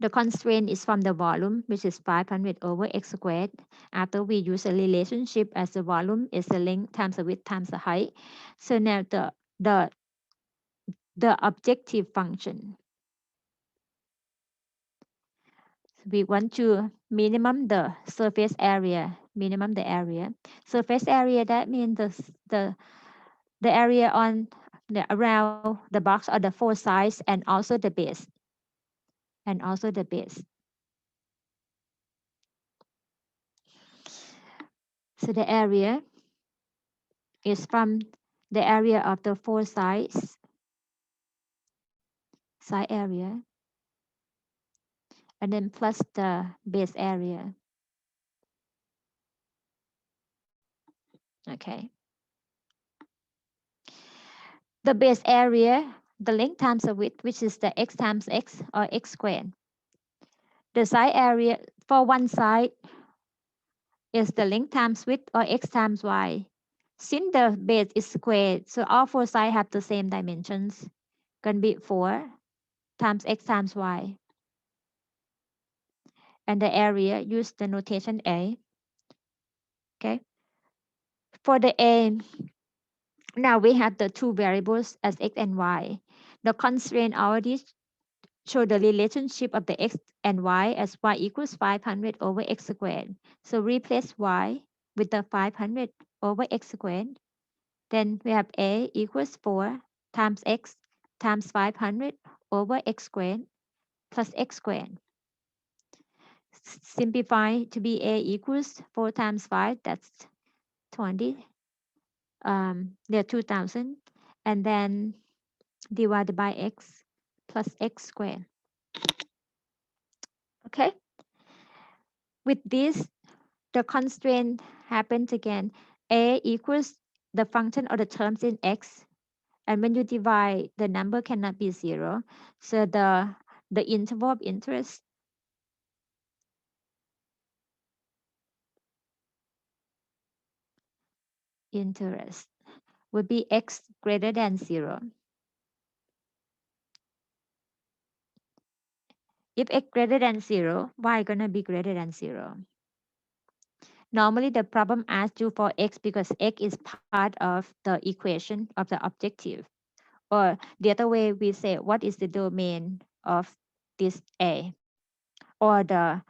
The constraint is from the volume, which is 500 over x squared. After we use a relationship as the volume is the length times the width times the height. So now the, the objective function. We want to minimum the surface area, minimum the area. Surface area, that means the area on around the box or the four sides and also the base. And also the base. So the area is from the area of the four sides, side area, and then plus the base area. Okay. The base area, the length times the width, which is the x times x or x squared. The side area for one side is the length times width or x times y. Since the base is squared, so all four sides have the same dimensions. Can be 4 times x times y. And the area, use the notation A. Okay. For the A, now we have the two variables as x and y. The constraint already show the relationship of the x and y as y equals 500 over x squared. So replace y with the 500 over x squared. Then we have a equals 4 times x times 500 over x squared plus x squared. Simplify to be a equals 4 times 5, that's 20. They're 2000. And then divided by x plus x squared. Okay. With this, the constraint happens again. A equals the function or the terms in x. And when you divide, the number cannot be 0. So the interval of interest would be x greater than 0. If x greater than 0, y gonna be greater than 0. Normally the problem asks you for x because x is part of the equation of the objective. Or the other way we say, what is the domain of this A? Or the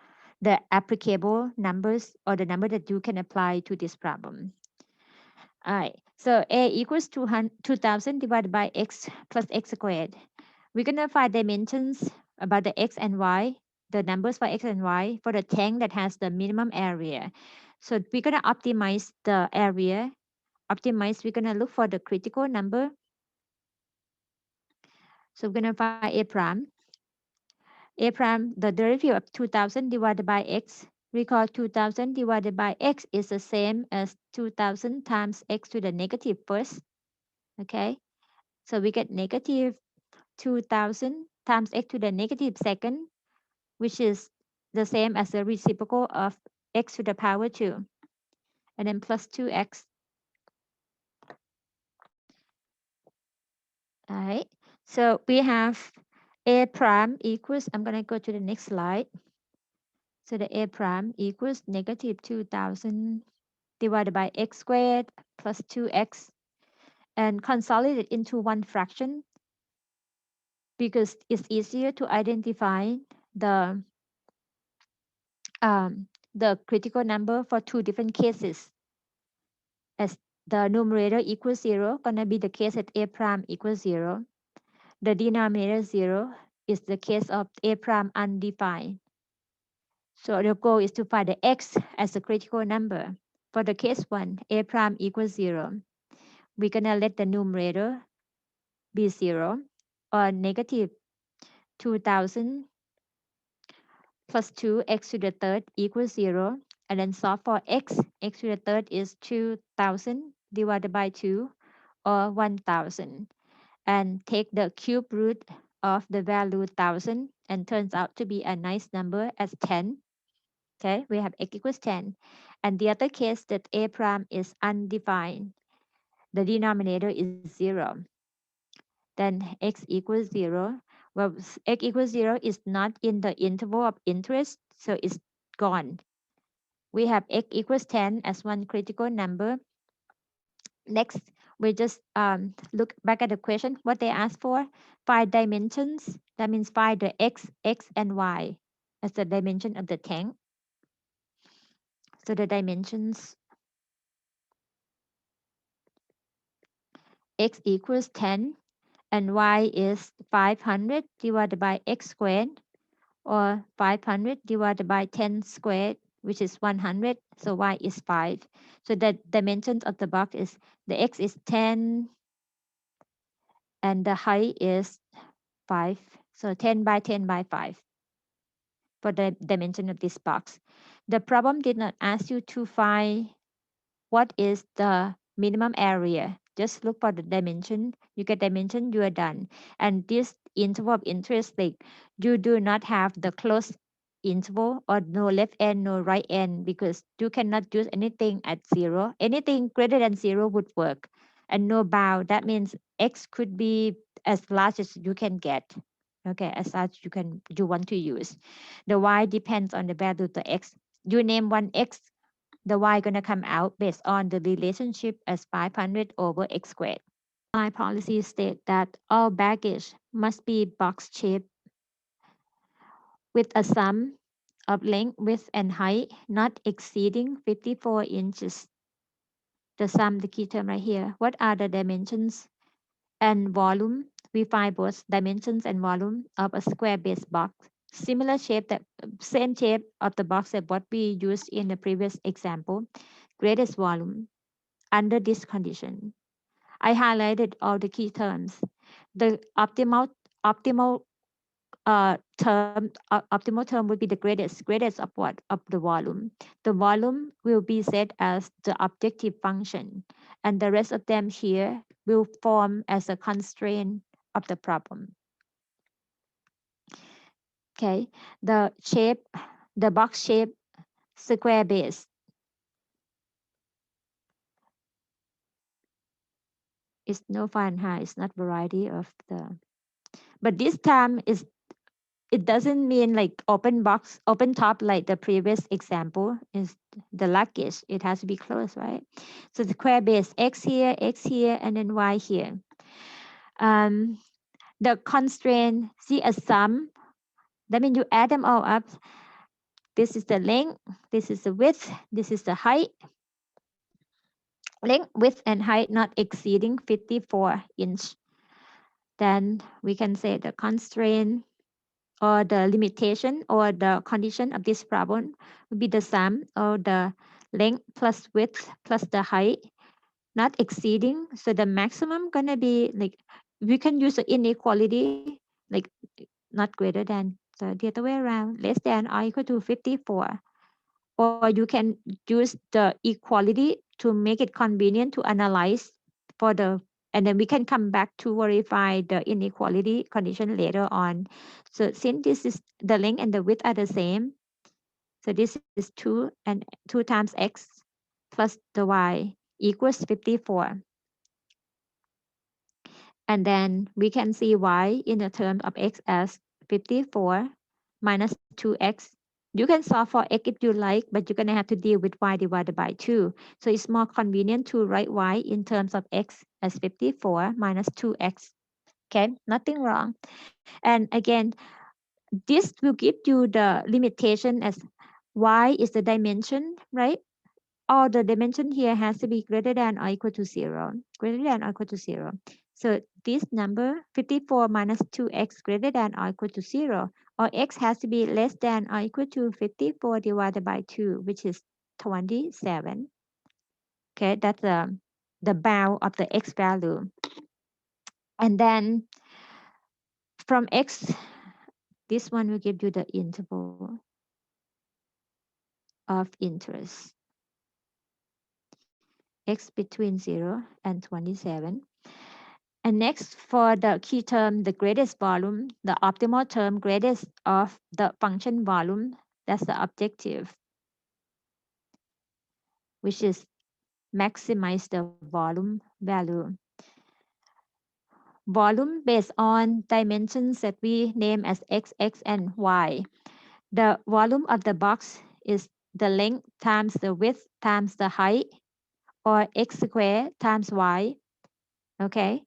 applicable numbers or the number that you can apply to this problem. All right, so A equals 2000 divided by x plus x squared. We're gonna find dimensions about the x and y, the numbers for x and y for the tank that has the minimum area. So we're gonna optimize the area. We're gonna look for the critical number. So we're gonna find A prime. A prime, the derivative of 2000 divided by x. Recall 2000 divided by x is the same as 2000 times x to the negative first. Okay, so we get negative 2000 times x to the negative second, which is the same as the reciprocal of x to the power 2. And then plus 2x. All right, so we have A prime equals, I'm going to go to the next slide. So the A prime equals negative 2000 divided by x squared plus 2x, and consolidate into one fraction because it's easier to identify the critical number for two different cases. As the numerator equals 0, gonna be the case at A prime equals 0. The denominator 0 is the case of A prime undefined. So the goal is to find the x as a critical number. For the case 1, A prime equals 0. We're gonna let the numerator be 0 or negative 2000 plus 2 x to the third equals 0. And then solve for x. X to the third is 2000 divided by 2 or 1000. And take the cube root of the value 1000 and turns out to be a nice number as 10. Okay, we have x equals 10. And the other case that A prime is undefined. The denominator is 0. Then x equals 0. Well, x equals 0 is not in the interval of interest, so it's gone. We have x equals 10 as one critical number. Next, we just look back at the question, what they asked for. 5 dimensions. That means find the x, and y as the dimension of the tank. So the dimensions, x equals 10 and y is 500 divided by x squared, or 500 divided by 10 squared, which is 100. So y is 5. So the dimensions of the box is the x is 10 and the height is 5. So 10 by 10 by 5 for the dimension of this box. The problem did not ask you to find what is the minimum area. Just look for the dimension. You get dimension, you are done. And this interval of interest, like you do not have the closed interval or no left end, no right end, because you cannot use anything at 0. Anything greater than 0 would work. And no bound, that means x could be as large as you can get. Okay, as large you want to use. The y depends on the value of the x. You name one x, the y going to come out based on the relationship as 500 over x squared. My policy state that all baggage must be box shaped with a sum of length, width, and height not exceeding 54 inches. The sum, the key term right here. What are the dimensions and volume? We find both dimensions and volume of a square base box. Similar shape, that same shape of the box that what we used in the previous example. Greatest volume under this condition. I highlighted all the key terms. The optimal optimal term would be the greatest of what? Of the volume. The volume will be set as the objective function, and the rest of them here will form as a constraint of the problem. Okay, the shape, the box shape, square base is no Fahrenheit. It's not variety of the. But this time is, it doesn't mean like open box, open top like the previous example is the luggage. It has to be closed, right? So the square base, x here, and then y here. Um, the constraint, see a sum. That means you add them all up. This is the length, this is the width, this is the height. Length, width, and height not exceeding 54 inch. Then we can say the constraint or the limitation or the condition of this problem would be the sum of the length plus width plus the height not exceeding. So the maximum gonna be like, we can use the inequality like not greater than, so the other way around, less than or equal to 54. Or you can use the equality to make it convenient to analyze for the, and then we can come back to verify the inequality condition later on. So since this is the length and the width are the same, so this is 2 and 2 times x plus the y equals 54. And then we can see y in the term of x as 54 minus 2x. You can solve for x if you like, but you're going to have to deal with y divided by 2. So it's more convenient to write y in terms of x as 54 minus 2x. Okay, nothing wrong. And again, this will give you the limitation as y is the dimension, right? All the dimension here has to be greater than or equal to 0. Greater than or equal to 0. So this number 54 minus 2x greater than or equal to 0, or x has to be less than or equal to 54 divided by 2, which is 27. Okay, that's the bound of the x value. And then from x, this one will give you the interval of interest. X between 0 and 27. And next, for the key term, the greatest volume, the optimal term, greatest of the function volume, that's the objective, which is maximize the volume value. volume based on dimensions that we name as x, x, and y. The volume of the box is the length times the width times the height, or x squared times y. Okay,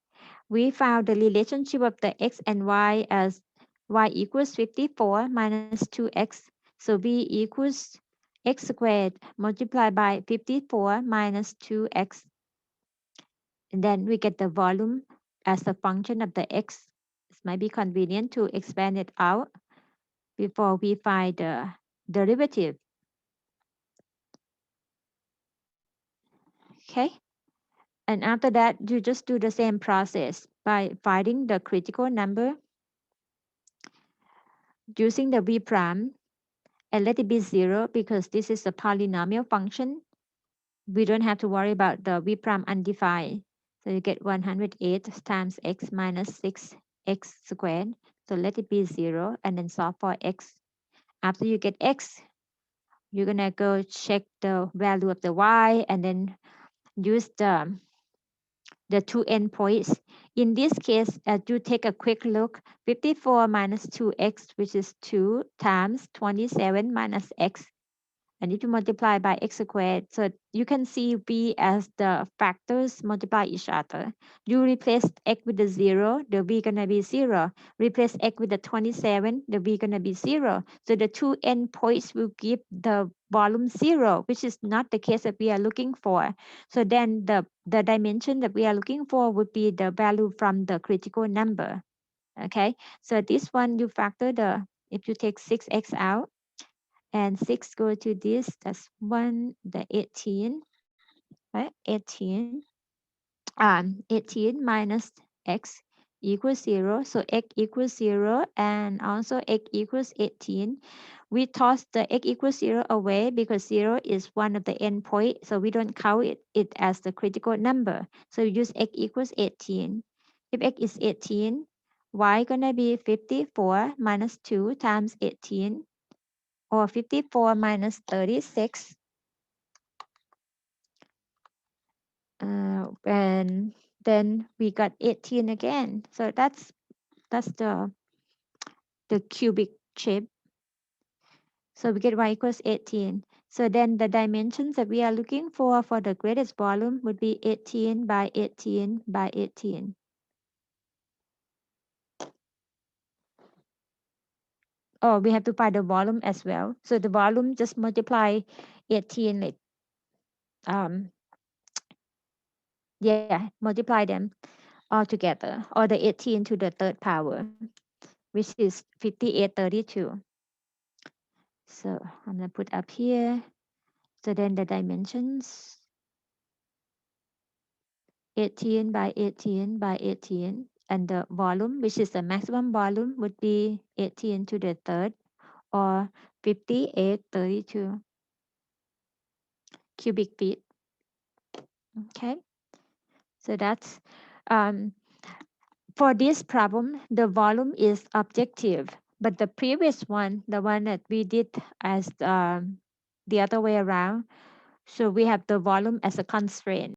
we found the relationship of the x and y as y equals 54 minus 2x. So b equals x squared multiplied by 54 minus 2x. And then we get the volume as a function of the x. It might be convenient to expand it out before we find the derivative. Okay. And after that, you just do the same process by finding the critical number using the v prime and let it be 0 because this is a polynomial function. We don't have to worry about the v prime undefined. So you get 108 times x minus 6x squared. So let it be 0 and then solve for x. After you get x, you're going to go check the value of the y and then use the two endpoints. In this case, you take a quick look, 54 minus 2x, which is 2 times 27 minus x. And if you multiply by x squared, so you can see b as the factors multiply each other. You replace x with the 0, the b gonna be 0. Replace x with the 27, the b gonna be 0. So the two endpoints will give the volume 0, which is not the case that we are looking for. So then the dimension that we are looking for would be the value from the critical number. Okay, so this one you factor if you take 6x out, and 6 go to this, that's 1, the 18, right? 18 minus x equals 0. So x equals 0 and also x equals 18. We toss the x equals 0 away because 0 is one of the endpoints, so we don't count it as the critical number. So we use x equals 18. If x is 18, y gonna be 54 minus 2 times 18, or 54 minus 36. And then we got 18 again. So that's the cubic shape. So we get y equals 18. So then the dimensions that we are looking for the greatest volume would be 18 by 18 by 18. Oh, we have to find the volume as well. So the volume, just multiply 18, like, yeah, multiply them all together, or the 18 to the third power, which is 5832. So I'm gonna put up here. So then the dimensions, 18 by 18 by 18, and the volume, which is the maximum volume, would be 18 to the third, or 5832 cubic feet. Okay, so that's for this problem, the volume is objective, but the previous one, the one that we did as the other way around, so we have the volume as a constraint.